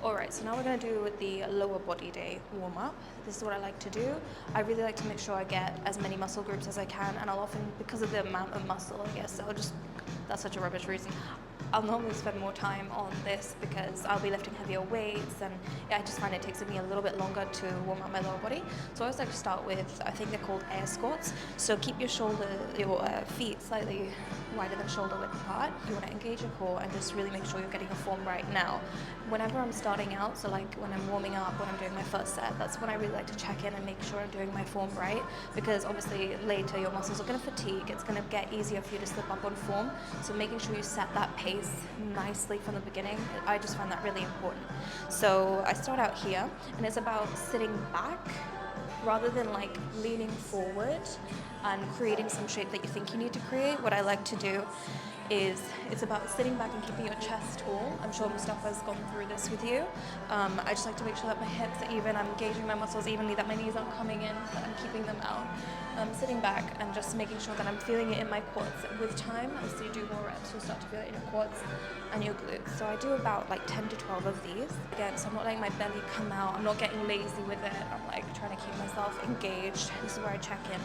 Alright, so now we're going to do the lower body day warm-up. This is what I like to do. I really like to make sure I get as many muscle groups as I can, and I'll often, because of the amount of muscle, I guess, that's such a rubbish reason. I'll normally spend more time on this because I'll be lifting heavier weights, and I just find it takes me a little bit longer to warm up my lower body. So I always like to start with, I think they're called air squats. So keep your feet slightly wider than shoulder width apart. You want to engage your core and just really make sure you're getting your form right now. Whenever I'm starting out, so like when I'm warming up, when I'm doing my first set, that's when I really like to check in and make sure I'm doing my form right, because obviously later your muscles are going to fatigue, it's going to get easier for you to slip up on form. So making sure you set that pace nicely from the beginning, I just find that really important. So I start out here, and it's about sitting back rather than like leaning forward and creating some shape that you think you need to create. What I like to do is it's about sitting back and keeping your chest tall. I'm sure Mustafa's gone through this with you. I just like to make sure that my hips are even, I'm engaging my muscles evenly, that my knees aren't coming in, that I'm keeping them out. Sitting back and just making sure that I'm feeling it in my quads. With time, as you do more reps, you'll start to feel it in your quads and your glutes. So I do about like 10 to 12 of these. Again, so I'm not letting my belly come out, I'm not getting lazy with it, I'm like trying to keep myself engaged. This is where I check in.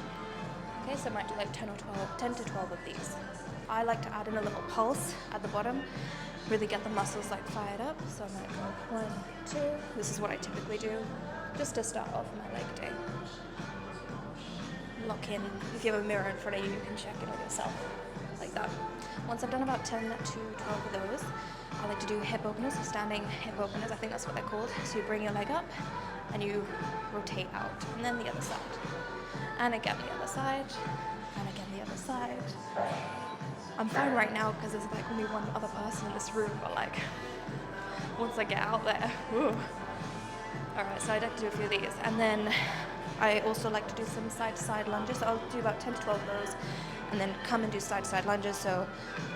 Okay, so I might do like 10 to 12 of these. I like to add in a little pulse at the bottom, really get the muscles like fired up. So I might go 1, 2. This is what I typically do, just to start off my leg day. Lock in. If you have a mirror in front of you, you can check in with yourself, like that. Once I've done about 10 to 12 of those, I like to do hip openers, so standing hip openers, I think that's what they're called. So you bring your leg up and you rotate out, and then the other side. And again the other side, and again the other side. I'm fine right now because there's like only one other person in this room, but like once I get out there, whew. Alright, so I'd like to do a few of these, and then I also like to do some side-to-side lunges. So I'll do about 10 to 12 of those, and then come and do side-to-side lunges. So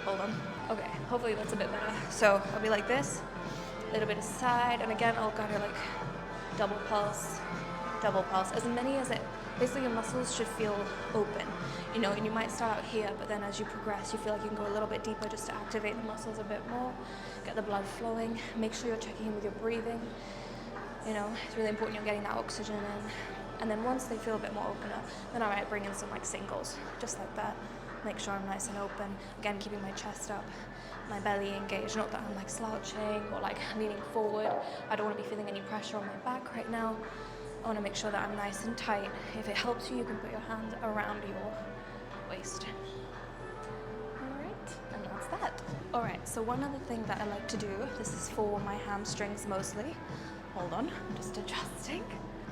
hold on. Okay, hopefully that's a bit better. So I'll be like this, a little bit of side, and again I'll kind of like double pulse, as many as it. Basically, your muscles should feel open, you know, and you might start out here, but then as you progress, you feel like you can go a little bit deeper just to activate the muscles a bit more, get the blood flowing. Make sure you're checking in with your breathing. You know, it's really important you're getting that oxygen in. And then once they feel a bit more opener, then I might bring in some like singles, just like that. Make sure I'm nice and open. Again, keeping my chest up, my belly engaged. Not that I'm like slouching or like leaning forward. I don't want to be feeling any pressure on my back right now. I want to make sure that I'm nice and tight. If it helps you, you can put your hand around your waist. Alright, and that's that. Alright, so one other thing that I like to do, this is for my hamstrings mostly. Hold on, I'm just adjusting.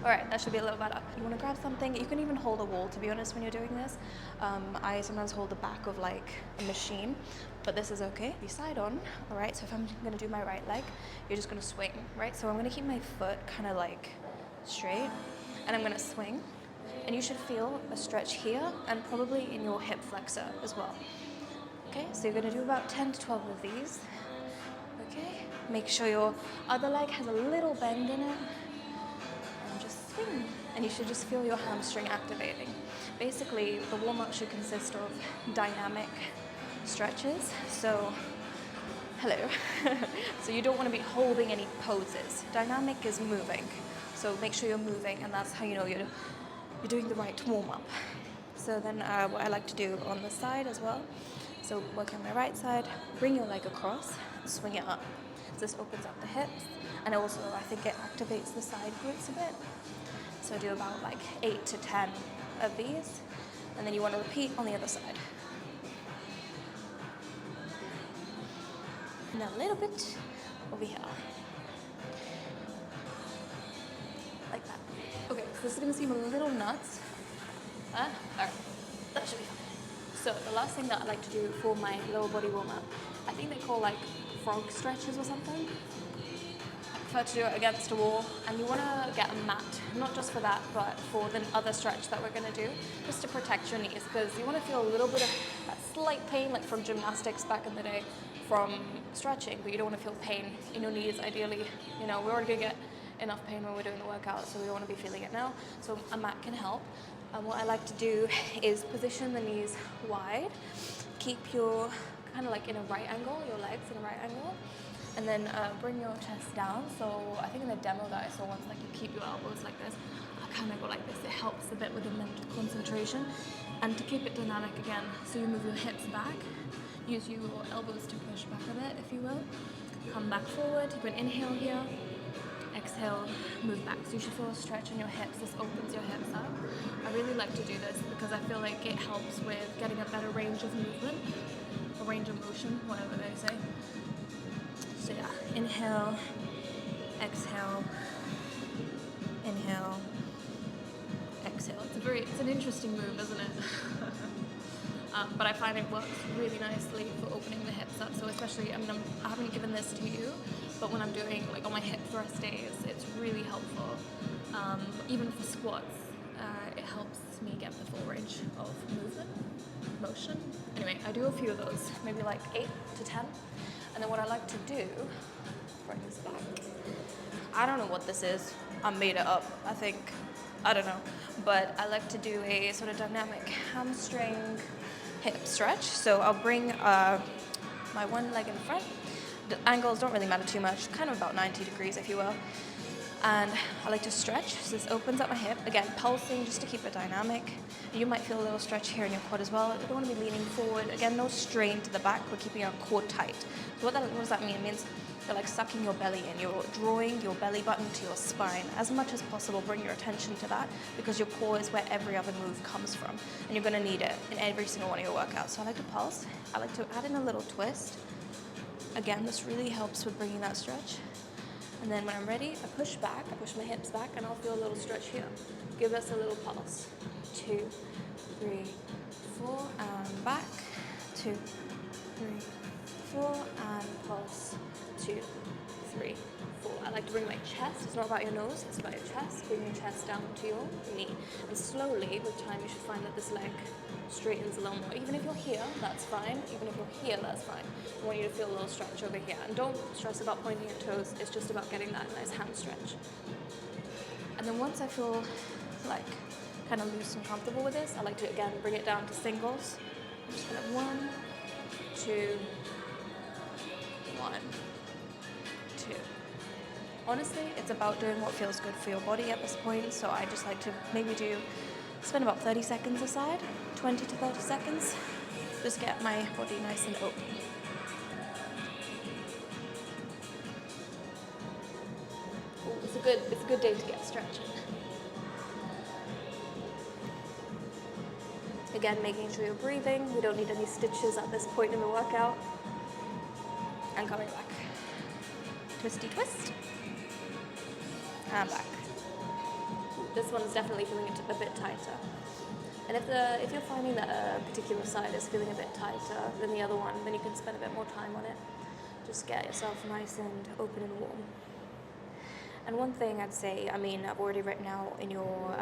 Alright, that should be a little better. You want to grab something, you can even hold a wall, to be honest, when you're doing this. I sometimes hold the back of like a machine, but this is okay. Be side on, alright, so if I'm going to do my right leg, you're just going to swing, right? So I'm going to keep my foot kind of like straight, and I'm going to swing, and you should feel a stretch here and probably in your hip flexor as well. Okay, so you're going to do about 10 to 12 of these. Okay, make sure your other leg has a little bend in it, and just swing, and you should just feel your hamstring activating. Basically, the warm-up should consist of dynamic stretches. So hello. So you don't want to be holding any poses. Dynamic is moving. So make sure you're moving, and that's how you know you're doing the right warm-up. So then what I like to do on the side as well, so working on my right side, bring your leg across, swing it up. So this opens up the hips, and also I think it activates the side glutes a bit. So do about like 8 to 10 of these, and then you want to repeat on the other side. And a little bit over here. Like that. Okay, so this is going to seem a little nuts. Alright, that should be fine. So the last thing that I like to do for my lower body warm-up, I think they call like frog stretches or something. I prefer to do it against a wall, and you want to get a mat, not just for that, but for the other stretch that we're going to do, just to protect your knees, because you want to feel a little bit of that slight pain, like from gymnastics back in the day, from stretching, but you don't want to feel pain in your knees ideally. You know, we're already going to get enough pain when we're doing the workout, so we don't want to be feeling it now. So a mat can help. And what I like to do is position the knees wide, keep your kind of like in a right angle, your legs in a right angle, And then bring your chest down. So I think in the demo that I saw once, like you keep your elbows like this. I kind of go like this. It helps a bit with the mental concentration. And to keep it dynamic again, so you move your hips back. Use your elbows to push back a bit, if you will. Come back forward. You can inhale here. Exhale, move back. So you should feel a stretch in your hips. This opens your hips up. I really like to do this because I feel like it helps with getting a better range of movement, or range of motion, whatever they say. So yeah, inhale, exhale, inhale, exhale. It's an interesting move, isn't it? But I find it works really nicely for opening the hips up. So especially, I mean, I haven't given this to you, but when I'm doing like on my hip thrust days, it's really helpful. Even for squats, it helps me get the full range of movement, motion. Anyway, I do a few of those, maybe like 8 to 10. And then what I like to do, bring this back. I don't know what this is. I made it up, I think. I don't know. But I like to do a sort of dynamic hamstring hip stretch. So I'll bring my one leg in front. The angles don't really matter too much, kind of about 90 degrees, if you will. And I like to stretch, so this opens up my hip. Again, pulsing just to keep it dynamic. You might feel a little stretch here in your quad as well. You don't want to be leaning forward. Again, no strain to the back. We're keeping our core tight. So what does that mean? It means you're like sucking your belly in. You're drawing your belly button to your spine. As much as possible, bring your attention to that because your core is where every other move comes from. And you're going to need it in every single one of your workouts. So I like to pulse. I like to add in a little twist. Again, this really helps with bringing that stretch. And then when I'm ready, I push back, I push my hips back, and I'll feel a little stretch here. Give us a little pulse. 2, 3, 4, and back. 2, 3, 4, and pulse. 2, 3, 4. I like to bring my chest. It's not about your nose, it's about your chest. Bring your chest down to your knee. And slowly, with time, you should find that this leg straightens a little more. Even if you're here, that's fine. Even if you're here, that's fine. I want you to feel a little stretch over here. And don't stress about pointing your toes. It's just about getting that nice hand stretch. And then once I feel like kind of loose and comfortable with this, I like to, again, bring it down to singles. Just kind of 1, 2, 1, 2. Honestly, it's about doing what feels good for your body at this point. So I just like to maybe spend about 30 seconds aside, 20 to 30 seconds. Just get my body nice and open. Ooh, it's a good day to get stretching. Again, making sure you're breathing. We don't need any stitches at this point in the workout. And coming back. Twisty twist. And back. This one's definitely feeling a bit tighter. And if you're finding that a particular side is feeling a bit tighter than the other one, then you can spend a bit more time on it. Just get yourself nice and open and warm. And one thing I'd say, I mean, I've already written out in your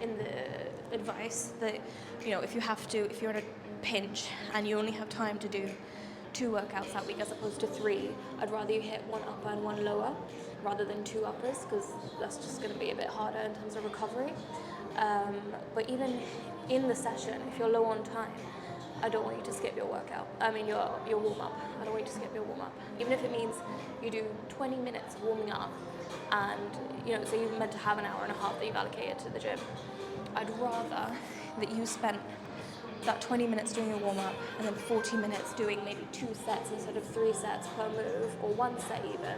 in the advice that, you know, if you're in a pinch and you only have time to do 2 workouts that week as opposed to 3, I'd rather you hit 1 upper and 1 lower rather than 2 uppers, because that's just going to be a bit harder in terms of recovery. But even in the session, if you're low on time, I don't want you to skip your workout. I mean your warm-up. I don't want you to skip your warm-up. Even if it means you do 20 minutes of warming up and, you know, say you're meant to have an hour and a half that you've allocated to the gym, I'd rather that you spent that 20 minutes doing your warm-up and then 40 minutes doing maybe 2 sets instead of 3 sets per move, or 1 set even,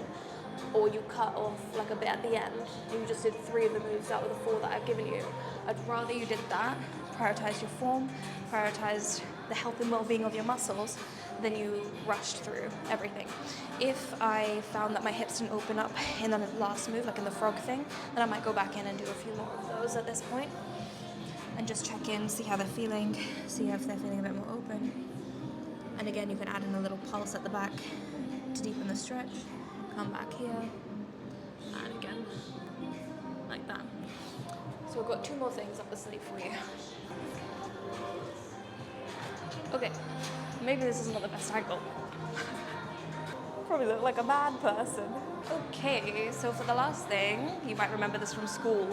or you cut off like a bit at the end and you just did 3 of the moves out of the 4 that I've given you. I'd rather you did that, prioritized your form, prioritized the health and well-being of your muscles, than you rushed through everything. If I found that my hips didn't open up in the last move, like in the frog thing, then I might go back in and do a few more of those at this point and just check in, see how they're feeling, see if they're feeling a bit more open. And again, you can add in a little pulse at the back to deepen the stretch. Come back here, and again, like that. So we've got 2 more things up the sleeve for you. Okay, maybe this is not the best angle. Probably look like a mad person. Okay, so for the last thing, you might remember this from school,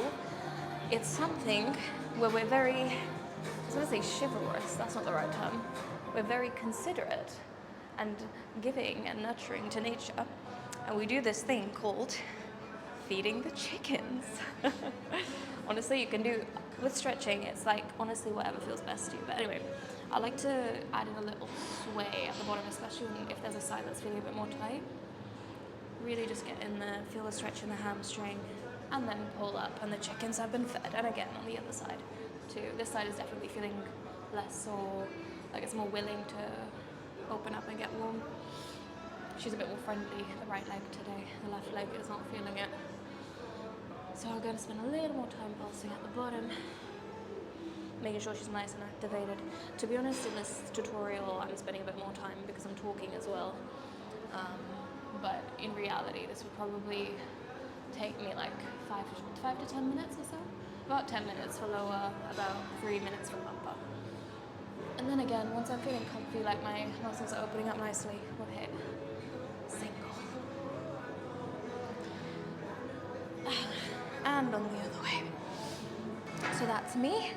it's something where we're very, I was going to say chivalrous, that's not the right term. We're very considerate and giving and nurturing to nature. And we do this thing called feeding the chickens. Honestly, you can do, with stretching, it's like, honestly, whatever feels best to you. But anyway, I like to add in a little sway at the bottom, especially if there's a side that's feeling a bit more tight. Really just get in there, feel the stretch in the hamstring, and then pull up, and the chickens have been fed. And again, on the other side, too. This side is definitely feeling less, or like it's more willing to open up and get warm. She's a bit more friendly, the right leg today. The left leg is not feeling it. So I'm going to spend a little more time pulsing at the bottom, making sure she's nice and activated. To be honest, in this tutorial, I'm spending a bit more time because I'm talking as well. But in reality, this would probably take me like 5 to 10 minutes or so. About 10 minutes for lower, about 3 minutes for upper. And then again, once I'm feeling comfy, like my muscles are opening up nicely, we'll hit single. And on the other way. So that's me.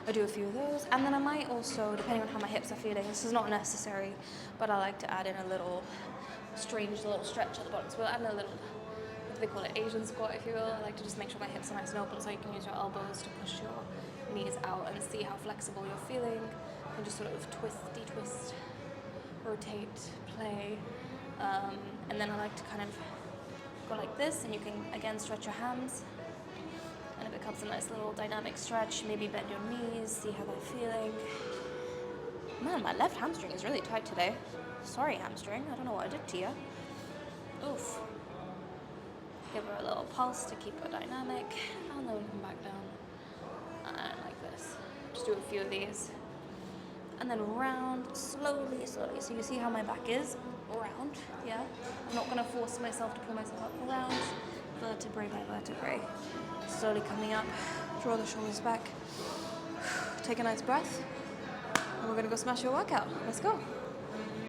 I do a few of those, and then I might also, depending on how my hips are feeling, this is not necessary, but I like to add in a little strange little stretch at the bottom. So we'll add in a little, what do they call it, Asian squat, if you will. I like to just make sure my hips are nice and open, so you can use your elbows to push your knees out and see how flexible you're feeling, and just sort of twisty twist, rotate, play, and then I like to kind of go like this, and you can again stretch your hands, and it becomes a nice little dynamic stretch. Maybe bend your knees, see how they're feeling. Man, my left hamstring is really tight today. Sorry, hamstring, I don't know what I did to you. Oof. Give her a little pulse to keep her dynamic, and then we come back down, and like this. Just do a few of these. And then round, slowly, slowly. So you see how my back is? Round, yeah? I'm not gonna force myself to pull myself up. Round, vertebrae by vertebrae. Slowly coming up, draw the shoulders back. Take a nice breath, and we're gonna go smash your workout. Let's go.